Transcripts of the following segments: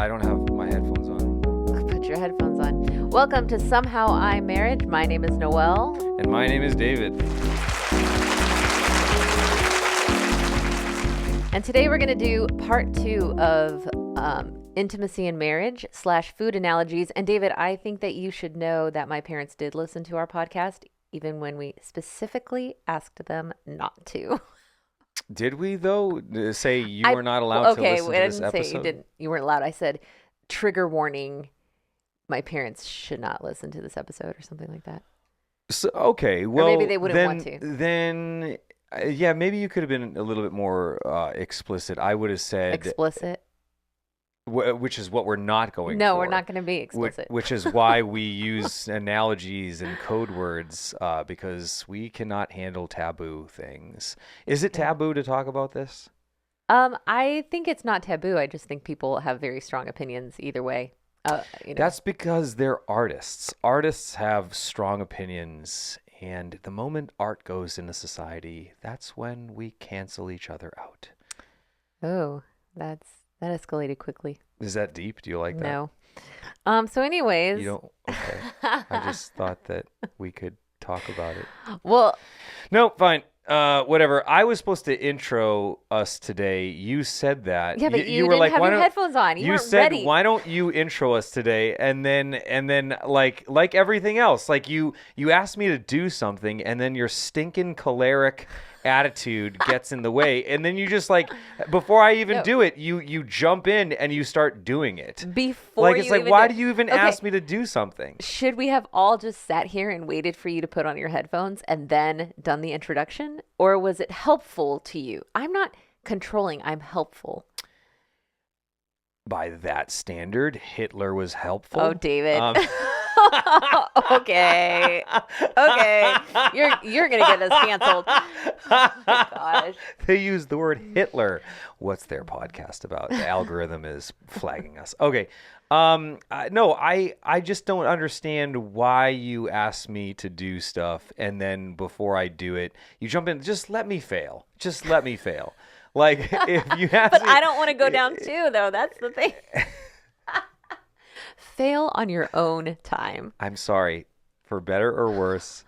I don't have my headphones on. Put your headphones on. Welcome to Somehow I Marriage. My name is Noelle. And my name is David. And today we're going to do part 2 of intimacy in marriage / food analogies. And David, I think that you should know that my parents did listen to our podcast, even when we specifically asked them not to. Did we, though? Say you were not allowed to listen to this episode? Okay, I didn't say you weren't allowed. I said, trigger warning, my parents should not listen to this episode or something like that. So, okay, well, or maybe they wouldn't want to. Then, yeah, maybe you could have been a little bit more explicit. I would have said... Explicit? Which is what we're not going for. No, we're not going to be explicit. Which is why we use analogies and code words, because we cannot handle taboo things. Is it taboo to talk about this? I think it's not taboo. I just think people have very strong opinions either way. That's because they're artists. Artists have strong opinions, and the moment art goes into society, that's when we cancel each other out. Oh, that escalated quickly. Is that deep? Do you like that? No. So anyways. You don't? Okay. I just thought that we could talk about it. Well. No, fine. Whatever. I was supposed to intro us today. You said that. Yeah, but you were didn't like, have your headphones on. You weren't said, ready. Why don't you intro us today? And then like everything else, like you asked me to do something, and then your stinking choleric attitude gets in the way, and then you just like before I even do it, you jump in and you start doing it. Before like it's like why do you even ask me to do something? Should we have all just sat here and waited for you to put on your headphones and then done the introduction, or was it helpful to you? I'm not controlling, I'm helpful. By that standard, Hitler was helpful. Oh, David. Okay. You're gonna get us canceled. Oh my gosh. They used the word Hitler. What's their podcast about? The algorithm is flagging us. Okay. No, I just don't understand why you ask me to do stuff, and then before I do it, you jump in. Just let me fail. Just let me fail. Like if you have But I don't want to go down too, though. That's the thing. Fail on your own time. I'm sorry. For better or worse,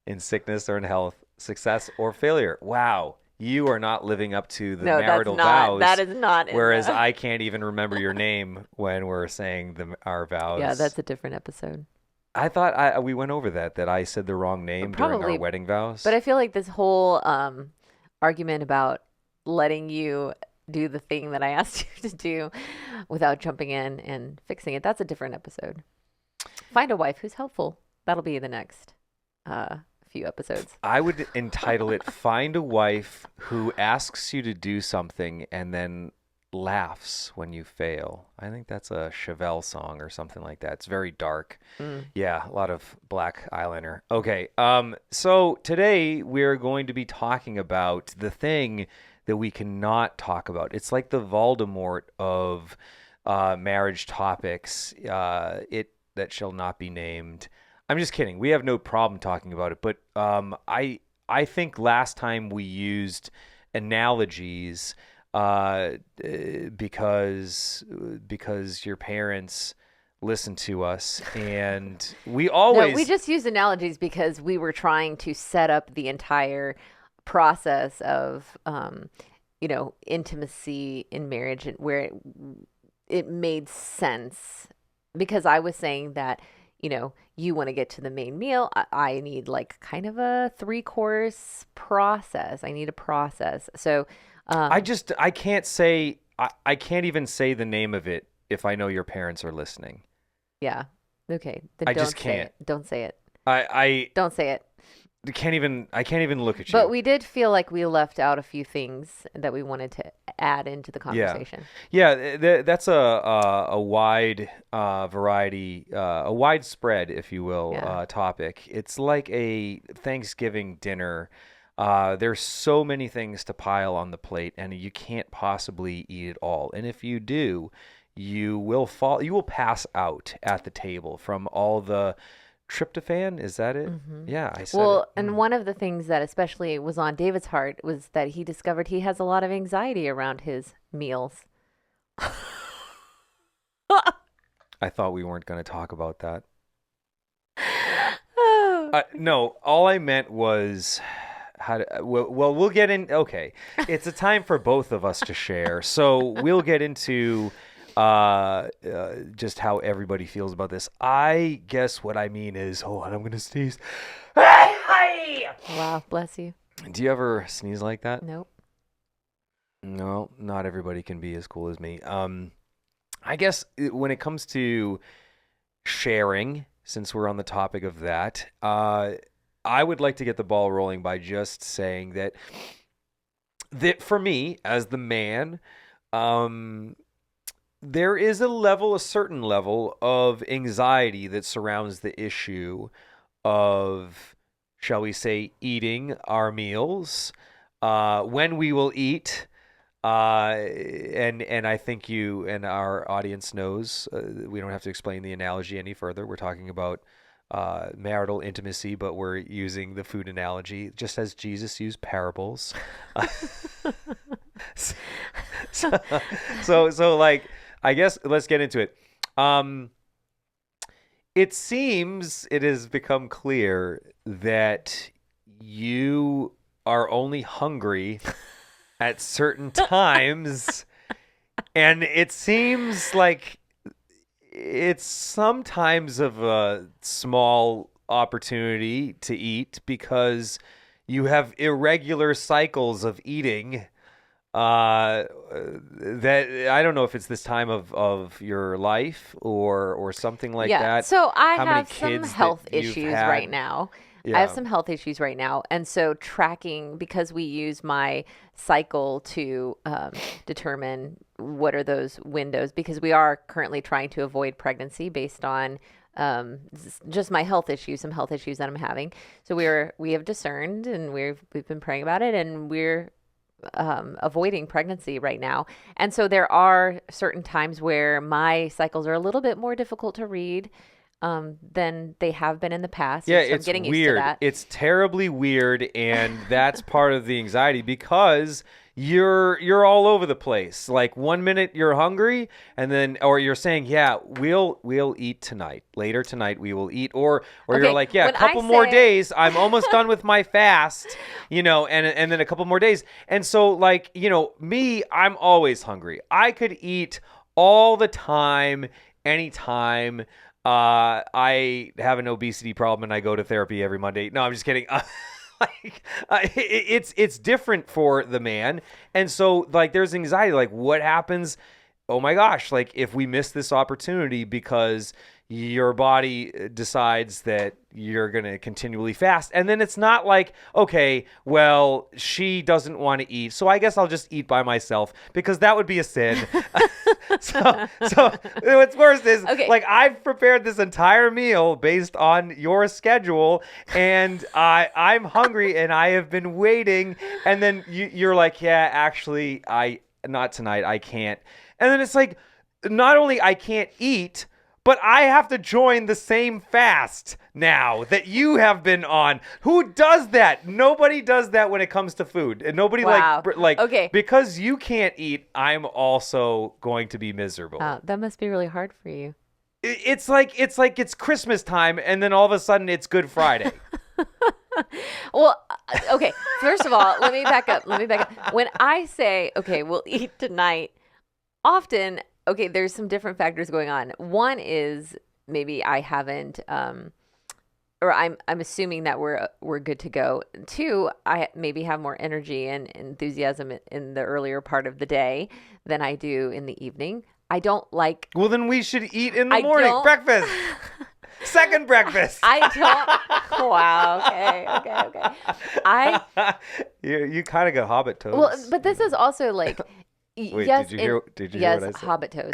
in sickness or in health, success or failure. Wow. You are not living up to the marital vows. That is not. Whereas I can't even remember your name when we're saying our vows. Yeah, that's a different episode. I thought we went over that I said the wrong name during our wedding vows. But I feel like this whole argument about letting you do the thing that I asked you to do without jumping in and fixing it, that's a different episode. Find a wife who's helpful. That'll be the next few episodes. I would entitle it Find a Wife Who Asks You to Do Something and Then Laughs When You Fail. I think that's a Chevelle song or something like that. It's very dark. Yeah, a lot of black eyeliner. Okay, so today we're going to be talking about the thing that we cannot talk about. It's like the Voldemort of marriage topics. It that shall not be named. I'm just kidding. We have no problem talking about it. But I think last time we used analogies because your parents listen to us, and we always... No, we just used analogies because we were trying to set up the entire process of intimacy in marriage, and where it made sense, because I was saying that you want to get to the main meal. I need like kind of a 3-course process. I need a process. So I can't even say the name of it if I know your parents are listening. Yeah. Okay. Then I just can't. Don't say it. Don't say it. I can't even look at you. But we did feel like we left out a few things that we wanted to add into the conversation. Yeah, that's a wide variety, a widespread, if you will, topic. It's like a Thanksgiving dinner. There's so many things to pile on the plate, and you can't possibly eat it all. And if you do, you will pass out at the table from all the tryptophan. Is that it? Mm-hmm. Yeah, I said Well, it. And one of the things that especially was on David's heart was that he discovered he has a lot of anxiety around his meals. I thought we weren't going to talk about that. Oh. No, all I meant was how to, well, we'll get in. Okay. It's a time for both of us to share. So we'll get into just how everybody feels about this. I guess what I mean is, hold on, I'm going to sneeze. Wow, bless you. Do you ever sneeze like that? Nope. No, not everybody can be as cool as me. I guess when it comes to sharing, since we're on the topic of that, I would like to get the ball rolling by just saying that for me as the man, there is a certain level of anxiety that surrounds the issue of, shall we say, eating our meals, when we will eat. And I think you and our audience knows, we don't have to explain the analogy any further. We're talking about marital intimacy, but we're using the food analogy just as Jesus used parables. so, so like, I guess let's get into it. It seems it has become clear that you are only hungry at certain times, and it seems like it's sometimes of a small opportunity to eat because you have irregular cycles of eating. That I don't know if it's this time of your life or something like that. So I How many have some kids health that you've issues had? right now. I have Yeah. some health issues right now. And so tracking, because we use my cycle to determine what are those windows, because we are currently trying to avoid pregnancy based on just my health issues, some health issues that I'm having. So we have discerned, and we've been praying about it, and we're avoiding pregnancy right now. And so there are certain times where my cycles are a little bit more difficult to read than they have been in the past. Yeah, And so I'm it's getting used to weird. that. It's terribly weird, and that's part of the anxiety because you're all over the place. Like one minute you're hungry, and then or you're saying, "Yeah, we'll eat tonight. Later tonight we will eat," or you're Okay, like, "Yeah, a when I couple more say days. I'm almost done with my fast." And then a couple more days. And so like, me, I'm always hungry. I could eat all the time, anytime. I have an obesity problem and I go to therapy every Monday. No, I'm just kidding. It's different for the man, and so like there's anxiety. Like, what happens? Oh my gosh! Like, if we miss this opportunity because your body decides that you're going to continually fast, and then it's not like, okay, well, she doesn't want to eat, so I guess I'll just eat by myself because that would be a sin. So what's worse is Okay. like I've prepared this entire meal based on your schedule, and I'm hungry and I have been waiting, and then you're like, yeah, actually, I not tonight, I can't, and then it's like, not only I can't eat, but I have to join the same fast now that you have been on. Who does that? Nobody does that when it comes to food. And nobody Wow. like Okay. because you can't eat, I'm also going to be miserable. That must be really hard for you. It's like it's Christmas time and then all of a sudden it's Good Friday. Well, okay. First of all, let me back up. When I say, okay, we'll eat tonight, often, okay, there's some different factors going on. One is maybe I haven't, or I'm assuming that we're good to go. Two, I maybe have more energy and enthusiasm in the earlier part of the day than I do in the evening. I don't like. Well, then we should eat in the I morning. don't- Breakfast. Second breakfast. I don't. Wow. Okay. You kind of got Hobbit toes. Well, but this is also like. Wait, yes, did you hear what I said? Hobbit toes.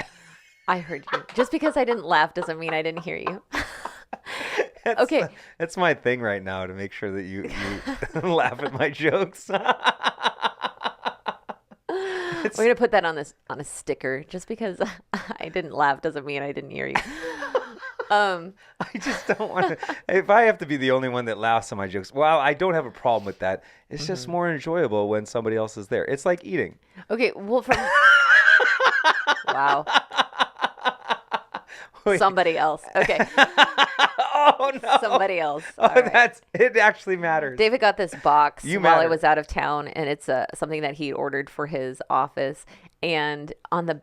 I heard you. Just because I didn't laugh doesn't mean I didn't hear you. Okay. That's my thing right now to make sure that you laugh at my jokes. We're gonna put that on a sticker. Just because I didn't laugh doesn't mean I didn't hear you. I just don't want to. If I have to be the only one that laughs at my jokes, well, I don't have a problem with that. It's just more enjoyable when somebody else is there. It's like eating. Okay. Well, from wow. Somebody else. Okay. Oh no. Somebody else. Oh, All right. it actually matters. David got this box You while I matter. was out of town, and it's something that he ordered for his office. And on the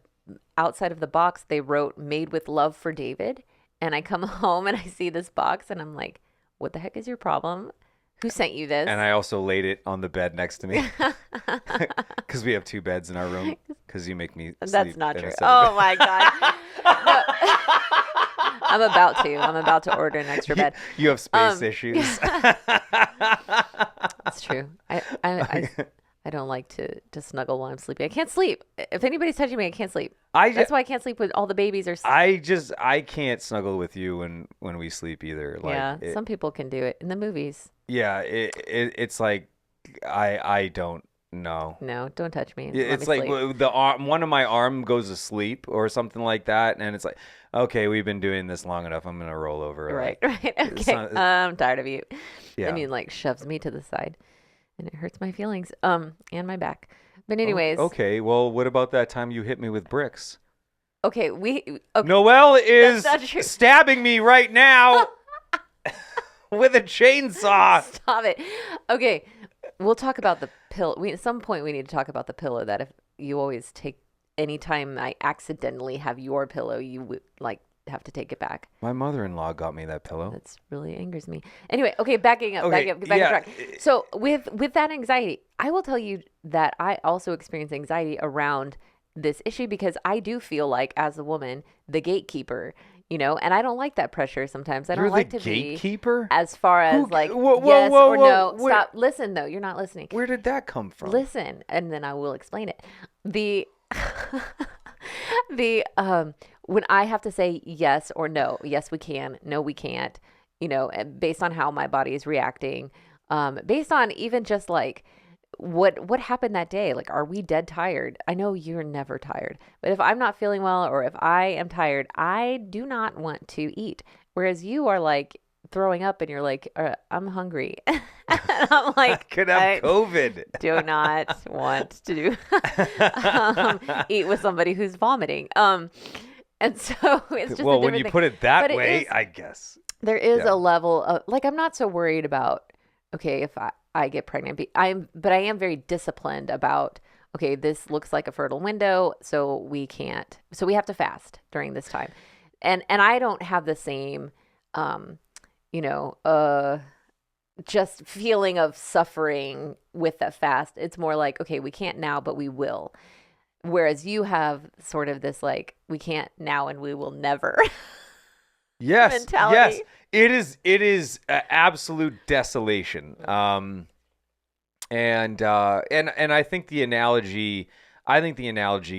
outside of the box, they wrote "Made with love for David." And I come home and I see this box, and I'm like, "What the heck is your problem? Who sent you this?" And I also laid it on the bed next to me because we have 2 beds in our room. Because you make me That's sleep not in a true. set of Oh bed. my god. No. I'm about to. I'm about to order an extra bed. You have space issues. That's true. I don't like to snuggle while I'm sleeping. I can't sleep. If anybody's touching me, I can't sleep. That's why I can't sleep with all the babies or. I can't snuggle with you when we sleep either. Like, Yeah, some people can do it in the movies. Yeah, it's like I don't know. No, don't touch me. It's Let like me sleep. the arm, one of my arm goes to sleep or something like that, and it's like, okay, we've been doing this long enough. I'm gonna roll over. Right, Like, right. it's Okay. not- I'm tired of you. Yeah. I mean, like shoves me to the side, and it hurts my feelings. And my back. But anyways. Okay. Well, what about that time you hit me with bricks? Okay. Okay. Noelle is That's not true. stabbing me right now with a chainsaw. Stop it. Okay. We'll talk about the pillow. At some point, we need to talk about the pillow that if you always take, anytime I accidentally have your pillow, you would like have to take it back. My mother-in-law got me that pillow. That's really angers me. Anyway, okay, backing up, Okay, back yeah. on track. So with that anxiety, I will tell you that I also experience anxiety around this issue because I do feel like as a woman, the gatekeeper, and I don't like that pressure sometimes. I don't You're like the to gatekeeper? be as far as Who- like whoa, yes whoa, or whoa, no. where- Stop. Listen though, you're not listening. Where did that come from? Listen, and then I will explain it. The when I have to say yes or no, yes we can, no we can't, based on how my body is reacting, based on even just like what happened that day, like are we dead tired? I know you're never tired, but if I'm not feeling well or if I am tired, I do not want to eat. Whereas you are like throwing up and you're like, I'm hungry. And I'm like, I could have COVID. do not want to eat with somebody who's vomiting. And so it's just a Well, when different you thing. put it that But way, I guess. There is Yeah. a level of like I'm not so worried about if I get pregnant. But I am very disciplined about okay, this looks like a fertile window, so we have to fast during this time. And I don't have the same just feeling of suffering with that fast. It's more like, okay, we can't now, but we will. Whereas you have sort of this like, we can't now and we will never Yes, mentality. yes. It is absolute desolation. And I think the analogy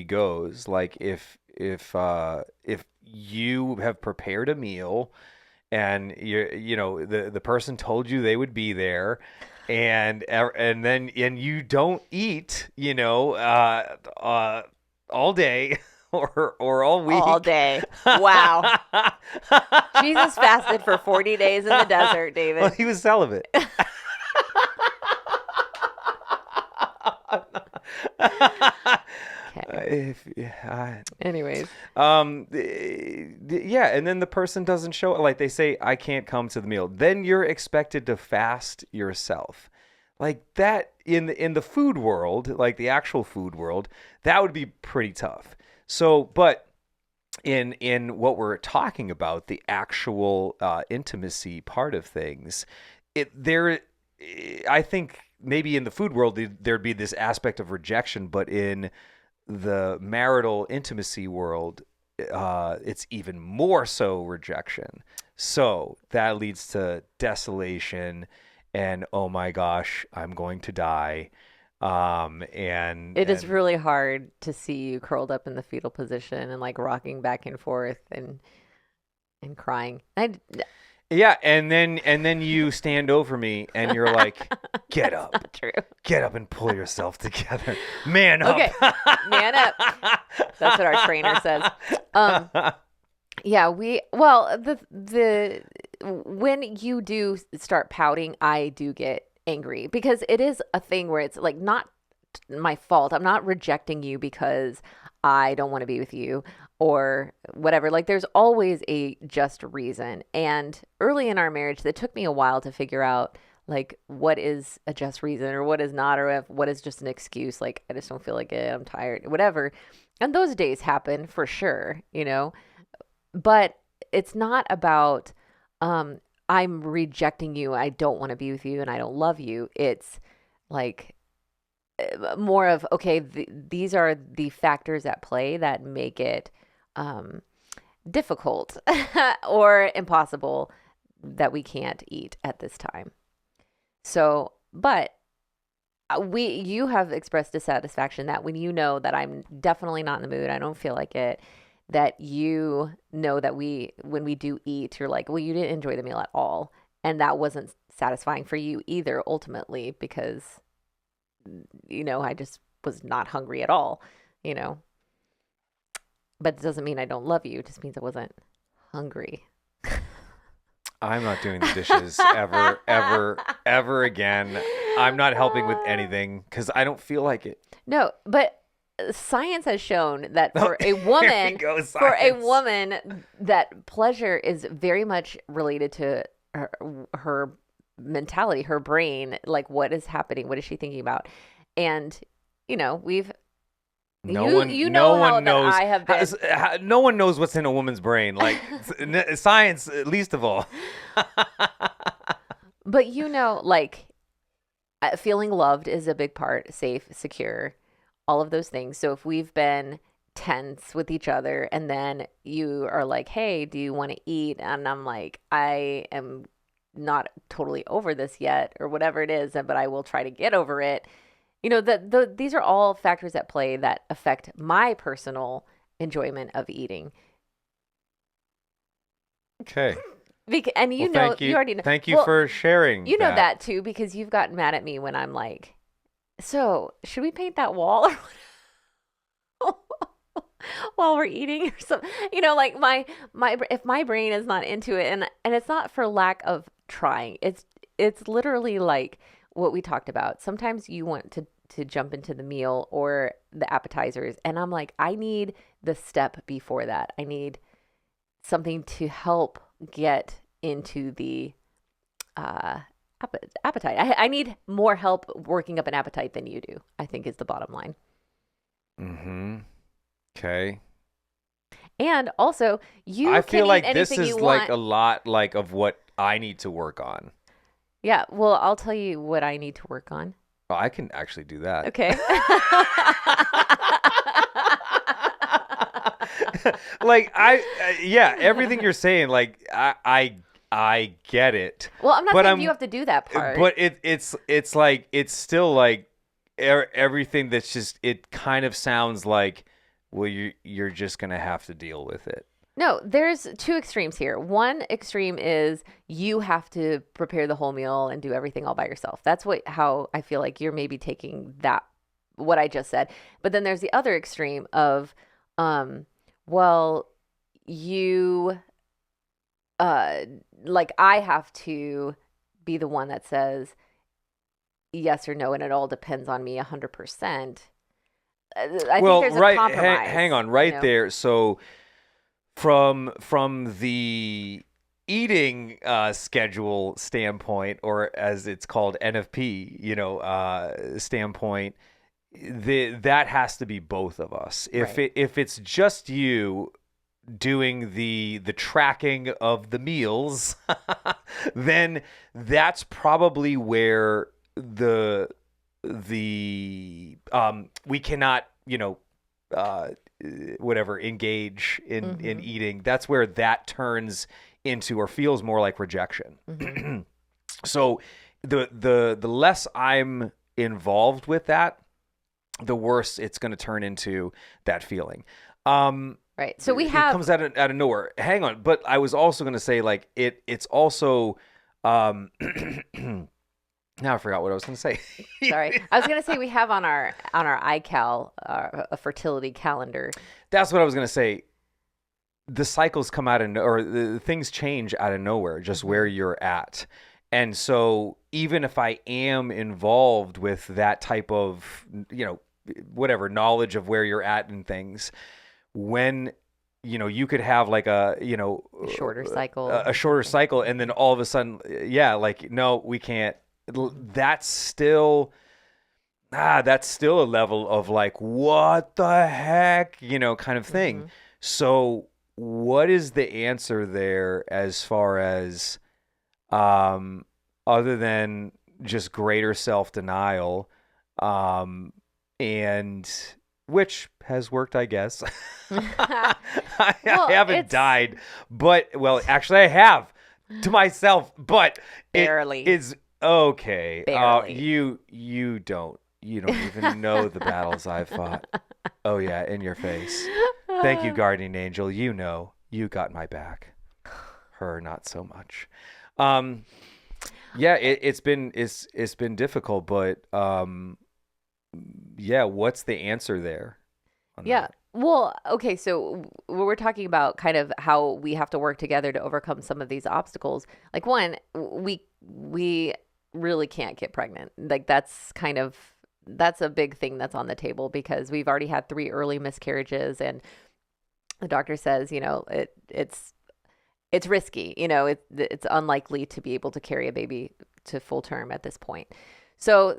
goes like if you have prepared a meal and the person told you they would be there and then you don't eat all day or all week. All day. Wow. Jesus fasted for 40 days in the desert, David. Well, he was celibate. Okay. Anyways. Yeah, and then the person doesn't show, like they say, I can't come to the meal. Then you're expected to fast yourself. Like that in the food world, like the actual food world, that would be pretty tough. So, but in what we're talking about, the actual intimacy part of things, I think maybe in the food world there'd be this aspect of rejection, but in the marital intimacy world, it's even more so rejection. So that leads to desolation and oh my gosh, I'm going to die. And It is really hard to see you curled up in the fetal position and like rocking back and forth and crying. Yeah, and then you stand over me and you're like, get up. Not true. Get up and pull yourself together. Man up. Okay. Man up. That's what our trainer says. Yeah, the when you do start pouting, I do get angry because it is a thing where it's like not my fault. I'm not rejecting you because I don't want to be with you or whatever. Like there's always a just reason. And early in our marriage, that took me a while to figure out like what is a just reason or what is not, or if what is just an excuse. Like I just don't feel like it. I'm tired, whatever. And those days happen for sure, but it's not about, I'm rejecting you. I don't want to be with you and I don't love you. It's like, more of okay, these are the factors at play that make it difficult or impossible that we can't eat at this time. So, but you have expressed dissatisfaction that when you know that I'm definitely not in the mood, I don't feel like it, that you know that when we do eat, you're like, well, you didn't enjoy the meal at all, and that wasn't satisfying for you either ultimately because I just was not hungry at all, you know. But it doesn't mean I don't love you. It just means I wasn't hungry. I'm not doing the dishes ever, ever, ever again. I'm not helping with anything because I don't feel like it. No, but science has shown that Oh, for a there we woman, go, for a science. woman, that pleasure is very much related to her mentality, her brain, like what is happening, what is she thinking about? And we've No you one, you no know how one that knows. I have been. No one knows what's in a woman's brain. Like science, least of all. But like feeling loved is a big part, safe, secure, all of those things. So if we've been tense with each other and then you are like, hey, do you want to eat? And I'm like, I am not totally over this yet or whatever it is, but I will try to get over it. These are all factors at play that affect my personal enjoyment of eating. Okay. And Well, thank you you. already know. Thank you Well, for sharing you know that. that too because you've gotten mad at me when I'm like, so should we paint that wall while we're eating or something? Like my if my brain is not into it, and it's not for lack of trying. It's literally like what we talked about. Sometimes you want to jump into the meal or the appetizers, and I'm like, I need the step before that. I need something to help get into the uh, appetite. I need more help working up an appetite than you do, I think is the bottom line. Mm-hmm. Okay. And also, I you can feel eat like this anything you is like want. a lot like of what I need to work on. Yeah, well, I'll tell you what I need to work on. Oh, I can actually do that. Okay. Like yeah, everything you're saying, like I get it, Well, I'm not but saying you have to do that part. but it's like it's still like everything that's just it kind of sounds like well you're just gonna have to deal with it. No, there's two extremes here. One extreme is you have to prepare the whole meal and do everything all by yourself. That's how I feel like you're maybe taking that what I just said. But then there's the other extreme of well, you uh like I have to be the one that says yes or no and it all depends on me 100%. I think Well, there's a right, compromise, hang on, you right know. there. So from the eating schedule standpoint, or as it's called NFP, standpoint, that has to be both of us. Right. If it's just you doing the tracking of the meals, then that's probably where the we cannot uh, whatever engage in Mhm. eating. That's where that turns into or feels more like rejection. Mhm. So the less I'm involved with that, the worse it's going to turn into that feeling. Right. So we It have comes out of nowhere. Hang on, but I was also going to say like it's also now I forgot what I was going to say. sorry. I was going to say we have on our iCal a fertility calendar. That's what I was going to say. The cycles come out of or the things change out of nowhere, just where Mhm. you're at. And so even if I am involved with that type of, whatever knowledge of where you're at and things, when you could have like Shorter cycle. a shorter cycle, and then all of a sudden, yeah, like no, we can't. That's still a level of like, what the heck, kind of thing. So what is the answer there as far as other than just greater self-denial, and which has worked, I guess. I haven't died, but actually I have to myself, but barely. It is okay. Barely. You don't even know the battles I've fought. Oh yeah, in your face. Thank you, guardian angel. You got my back. Her not so much. Yeah, it's been difficult, but yeah, what's the answer there? Yeah. Well, okay, so we're talking about kind of how we have to work together to overcome some of these obstacles. Like one, we really can't get pregnant. Like that's a big thing that's on the table because we've already had 3 early miscarriages, and the doctor says, it's risky. It's unlikely to be able to carry a baby to full term at this point. So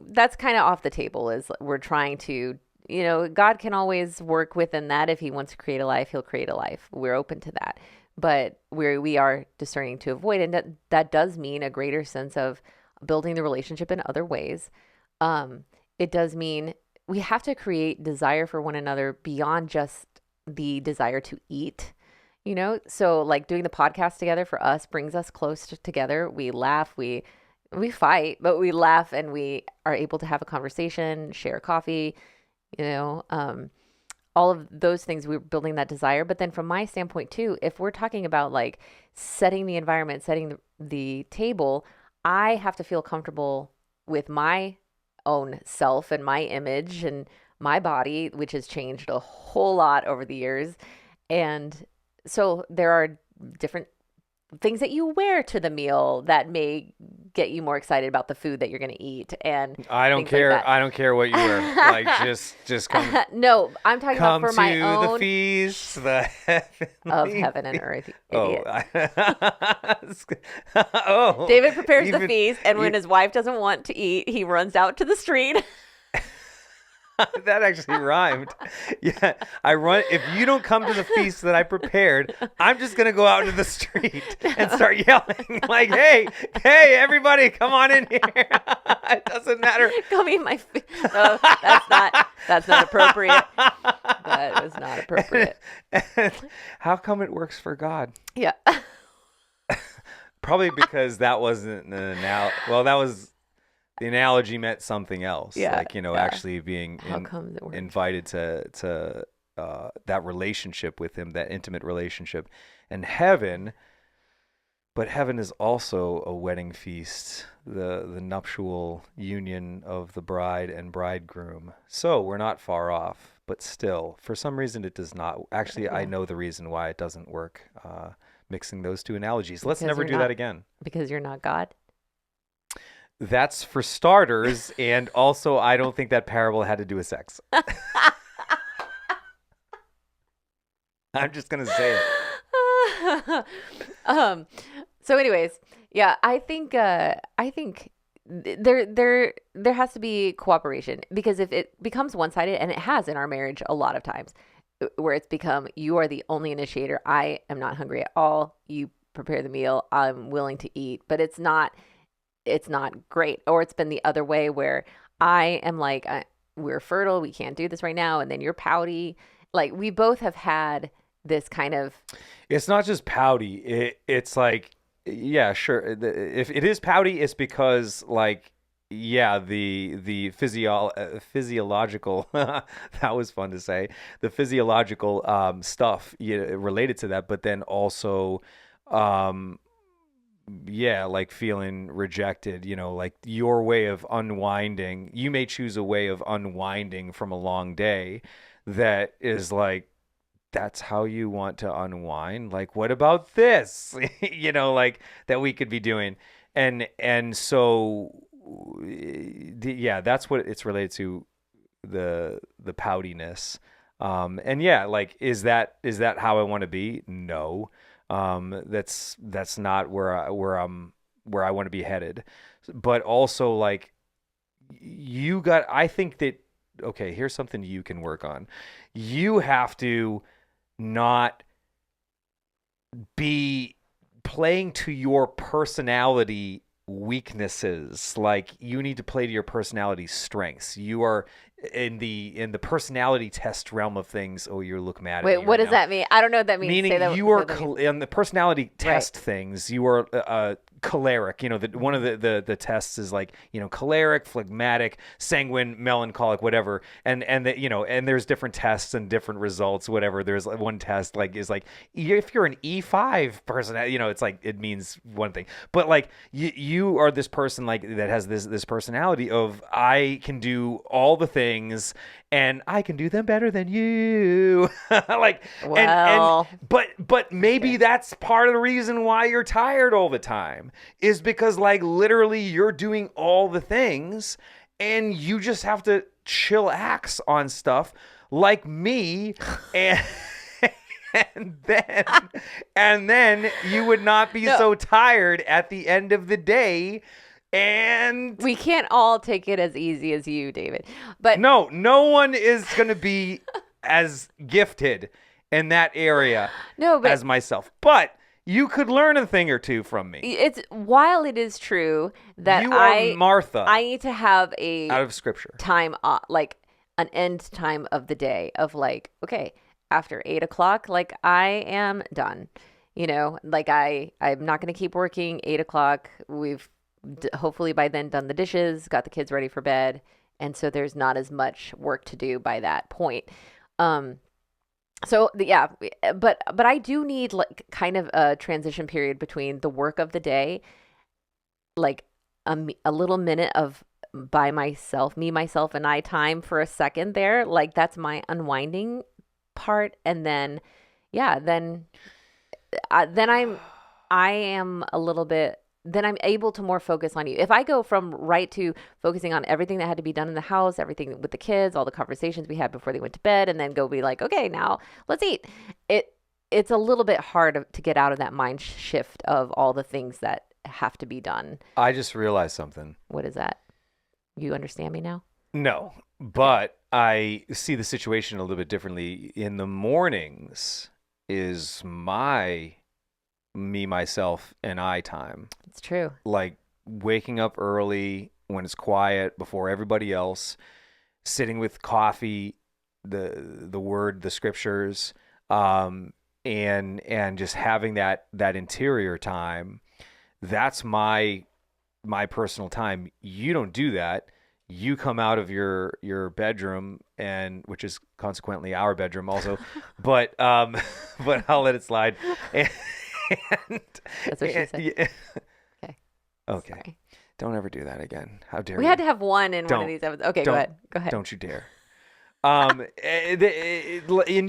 that's kind of off the table. Is we're trying to, God can always work within that. If he wants to create a life, he'll create a life. We're open to that. But we are discerning to avoid. And that does mean a greater sense of building the relationship in other ways. It does mean we have to create desire for one another beyond just the desire to eat. So like doing the podcast together for us brings us close together. We laugh, we fight, but we laugh, and we are able to have a conversation, share coffee, all of those things. We're building that desire. But then from my standpoint too, if we're talking about like setting the environment, setting the table, I have to feel comfortable with my own self and my image and my body, which has changed a whole lot over the years. And so there are different things that you wear to the meal that may get you more excited about the food that you're going to eat. And I don't care. Like I don't care what you wear. Like just come. No, I'm talking about for my own the feast, the of heaven and earth. Idiot. Oh, David prepares the feast, and when his wife doesn't want to eat, he runs out to the street. That actually rhymed. Yeah, I run. If you don't come to the feast that I prepared, I'm just gonna go out into the street and start yelling like, "Hey, everybody, come on in here!" It doesn't matter. Come eat my food. No, that's not appropriate. That was not appropriate. How come it works for God? Yeah. Probably because that wasn't an analogy. Well, that was. The analogy meant something else, actually being invited to that relationship with him, that intimate relationship, and heaven. But heaven is also a wedding feast, the nuptial union of the bride and bridegroom. So we're not far off, but still, for some reason, it does not. Actually, I know the reason why it doesn't work. Mixing those two analogies. Let's never do that again. Because you're not God. That's for starters, and also I don't think that parable had to do with sex. I'm just gonna say it. So, anyways, yeah, I think there has to be cooperation, because if it becomes one-sided, and it has in our marriage a lot of times, where it's become you are the only initiator. I am not hungry at all. You prepare the meal. I'm willing to eat, but it's not great. Or it's been the other way where I am like, we're fertile, we can't do this right now, and then you're pouty. Like we both have had this kind of. It's not just pouty. It's like, yeah, sure. If it is pouty, it's because like, yeah, the physiological that was fun to say. The physiological stuff related to that, but then also. Yeah, like feeling rejected, like your way of unwinding. You may choose a way of unwinding from a long day that is like, that's how you want to unwind. Like, what about this? Like that we could be doing. And so, yeah, that's what it's related to the poutiness. And yeah, like is that how I want to be? No. That's not where I want to be headed. But also like I think that okay, here's something you can work on. You have to not be playing to your personality weaknesses. Like you need to play to your personality strengths. You are in the personality test realm of things. Oh, you look mad at Wait, me what right does now. that mean? I don't know what that means. Meaning Say that. you are Say that means. in the personality Right. test things. You are choleric. One of the tests is like choleric, phlegmatic, sanguine, melancholic, whatever. And there's different tests and different results. Whatever. There's one test like is like if you're an E5 person, it's like it means one thing. But like you are this person like that has this personality of I can do all the things and I can do them better than you. like and Well, but maybe okay. that's part of the reason why you're tired all the time is because like literally you're doing all the things and you just have to chillax on stuff like me and and then you would not be No, so tired at the end of the day and we can't all take it as easy as you, David. But no one is going to be as gifted in that area no, but as myself. But you could learn a thing or two from me. it's while it is true that You are Martha I need to have a out of scripture. time like an end time of the day of like, okay, after 8 o'clock, like I am done. Like I'm not going to keep working 8 o'clock. We've hopefully by then done the dishes, got the kids ready for bed. And so there's not as much work to do by that point. Yeah, but I do need like kind of a transition period between the work of the day, like a little minute of by myself, me, myself, and I time for a second there. Like that's my unwinding part, and then, yeah, then I am a little bit. Then I'm able to more focus on you. If I go from right to focusing on everything that had to be done in the house, everything with the kids, all the conversations we had before they went to bed, and then go be like, okay, now let's eat. It's a little bit hard to get out of that mind shift of all the things that have to be done. I just realized something. What is that? You understand me now? No, but I see the situation a little bit differently. In the mornings is my me, myself, and I time. It's true. Like waking up early when it's quiet before everybody else, sitting with coffee, the word, the scriptures, and just having that interior time. That's my personal time. You don't do that. You come out of your bedroom, and which is consequently our bedroom also, but but I'll let it slide. And, That's what she said. yeah. Okay. Okay. Sorry. Don't ever do that again. How dare We you? had to have one in one Don't. of these episodes. Okay, go Don't. ahead. Go ahead. Don't you dare. And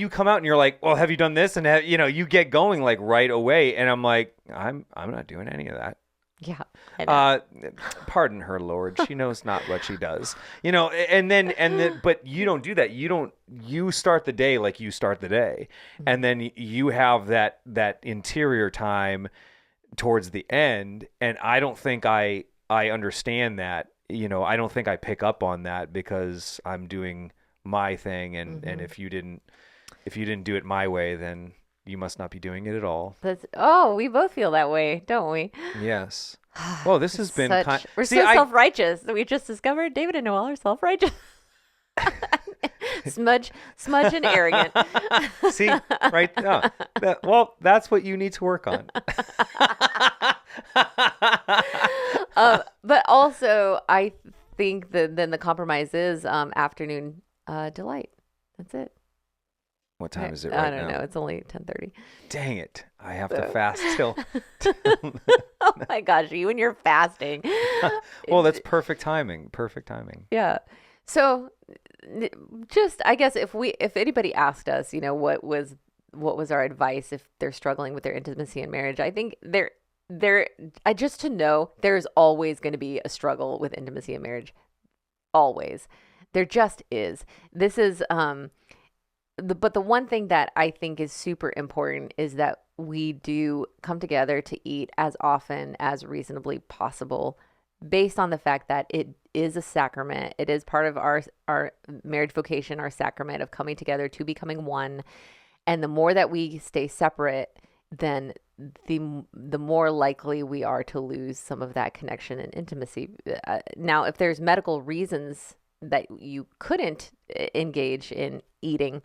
you come out and you're like, well, have you done this? And you get going like right away. And I'm like, I'm not doing any of that. Yeah. I know. Pardon her, Lord. She knows not what she does. And then, but you don't do that. You start the day like you start the day. And then you have that interior time towards the end. And I don't think I understand that. I don't think I pick up on that because I'm doing my thing. And if you didn't do it my way, then you must not be doing it at all. We both feel that way, don't we? Yes. Well, this has been we're so self-righteous. We just discovered David and Noelle are self-righteous. smudge and arrogant. See, right? Well, that's what you need to work on. But also, I think that then the compromise is afternoon delight. That's it. What time is it right now? I don't know. It's only 10:30. Dang it. I have to fast till. Oh my gosh, you and your fasting. Well, that's perfect timing. Perfect timing. Yeah. So just, I guess if anybody asked us, what was our advice if they're struggling with their intimacy in marriage, I think just to know there's always going to be a struggle with intimacy in marriage. Always. There just is. This is but the one thing that I think is super important is that we do come together to eat as often as reasonably possible, based on the fact that it is a sacrament. It is part of our marriage vocation, our sacrament of coming together to becoming one. And the more that we stay separate, then the more likely we are to lose some of that connection and intimacy. Now, if there's medical reasons that you couldn't engage in eating,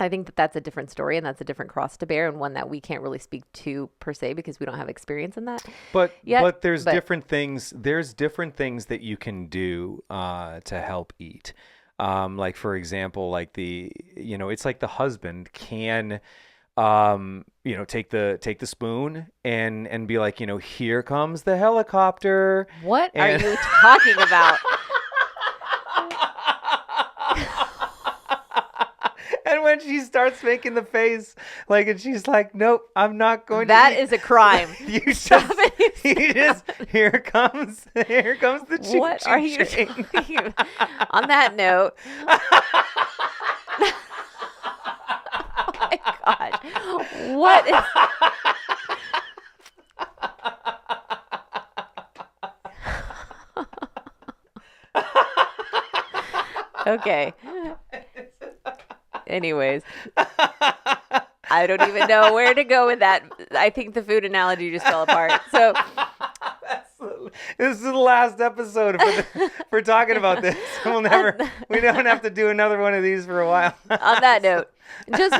I think that that's a different story, and that's a different cross to bear, and one that we can't really speak to per se because we don't have experience in that. But there's different things. There's different things that you can do to help eat. Like for example, like it's like the husband can, take the spoon and be like, here comes the helicopter. What are you talking about? And when she starts making the face, like, and she's like, nope, I'm not going That to. That is a crime. You just, here comes the ching. What are you doing? On that note. Oh my gosh. What is. Okay. Anyways, I don't even know where to go with that. I think the food analogy just fell apart. So this is the last episode for talking about this. We don't have to do another one of these for a while. On that note, just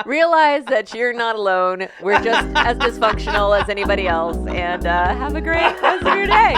realize that you're not alone. We're just as dysfunctional as anybody else. And have a great rest of your day.